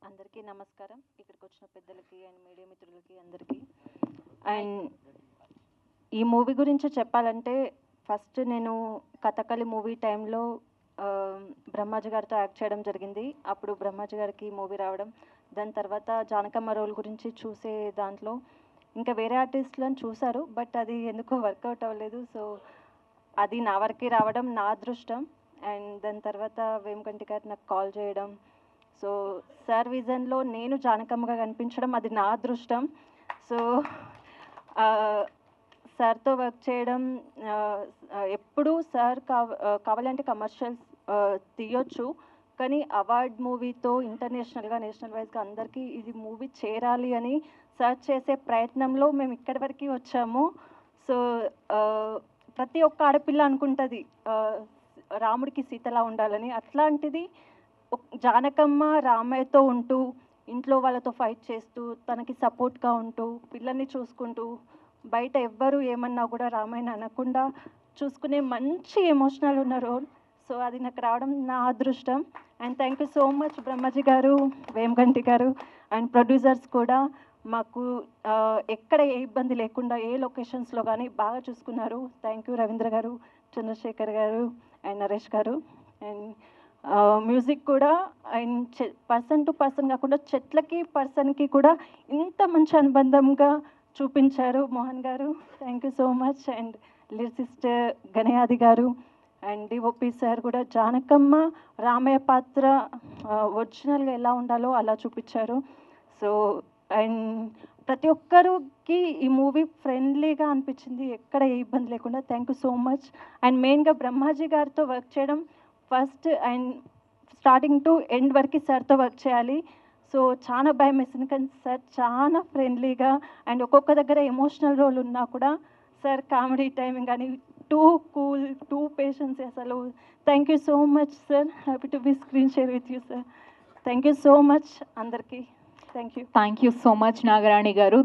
అందరికీ నమస్కారం. ఇక్కడికి వచ్చిన పెద్దలకి అండ్ మీడియా మిత్రులకి అందరికీ. అండ్ ఈ మూవీ గురించి చెప్పాలంటే ఫస్ట్ నేను కథకళి మూవీ టైంలో బ్రహ్మాజీ గారితో యాక్ట్ చేయడం జరిగింది. అప్పుడు బ్రహ్మాజీ గారికి మూవీ రావడం, దాని తర్వాత జానకమ్మ రోల్ గురించి చూసే దాంట్లో ఇంకా వేరే ఆర్టిస్టులను చూశారు, బట్ అది ఎందుకో వర్కౌట్ అవ్వలేదు. సో అది నా వరకు రావడం నా అదృష్టం. అండ్ దాని తర్వాత వేమకంటి గారు నాకు కాల్ చేయడం, సో సార్ విజన్లో నేను జానకమ్మగా కనిపించడం అది నా అదృష్టం. సో సార్తో వర్క్ చేయడం ఎప్పుడు సార్ కావాలంటే కమర్షియల్స్ తీయొచ్చు, కానీ అవార్డ్ మూవీతో ఇంటర్నేషనల్గా నేషనల్ వైజ్గా అందరికీ ఇది మూవీ చేరాలి అని సార్ చేసే ప్రయత్నంలో మేము ఇక్కడి వరకు వచ్చాము. సో ప్రతి ఒక్క ఆడపిల్ల అనుకుంటుంది రాముడికి సీతలా ఉండాలని. అట్లాంటిది జానకమ్మ రామయ్యతో ఉంటూ ఇంట్లో వాళ్ళతో ఫైట్ చేస్తూ తనకి సపోర్ట్గా ఉంటూ పిల్లల్ని చూసుకుంటూ బయట ఎవ్వరు ఏమన్నా కూడా రామాయణ అనకుండా చూసుకునే మంచి ఎమోషనల్ ఉన్న రోల్. సో అది నాకు రావడం నా అదృష్టం. And thank you so much Brahmaji గారు, వేమగంటి గారు అండ్ ప్రొడ్యూసర్స్ కూడా మాకు ఎక్కడ ఏ ఇబ్బంది లేకుండా ఏ లొకేషన్స్లో కానీ బాగా చూసుకున్నారు. థ్యాంక్ యూ రవీంద్ర గారు, చంద్రశేఖర్ గారు అండ్ నరేష్ గారు. అండ్ మ్యూజిక్ కూడా అండ్ పర్సన్ టు పర్సన్ కాకుండా చెట్లకి పర్సన్కి కూడా ఇంత మంచి అనుబంధంగా చూపించారు మోహన్ గారు. Thank you so much. And lyricist Ganayadi గారు అండ్ డిఓపి సార్ కూడా జానకమ్మ రామయ్య పాత్ర ఒరిజినల్గా ఎలా ఉండాలో అలా చూపించారు. సో అండ్ ప్రతి ఒక్కరికి ఈ మూవీ ఫ్రెండ్లీగా అనిపించింది, ఎక్కడ ఏ ఇబ్బంది లేకుండా. Thank you so much. And మెయిన్గా బ్రహ్మాజీ గారితో వర్క్ చేయడం first and starting to end వరకు సార్తో వర్క్ చేయాలి. సో చాలా భయం వేసింది, కానీ సార్ చాలా ఫ్రెండ్లీగా అండ్ ఒక్కొక్క దగ్గర ఎమోషనల్ రోల్ ఉన్నా కూడా సార్ కామెడీ టైమింగ్ కానీ టూ కూల్, టూ పేషెన్స్ అసలు. Thank you so much sir. Happy to be screen share with you sir. Thank you so much అందరికీ. Thank you. Thank you so much Nagarani గారు.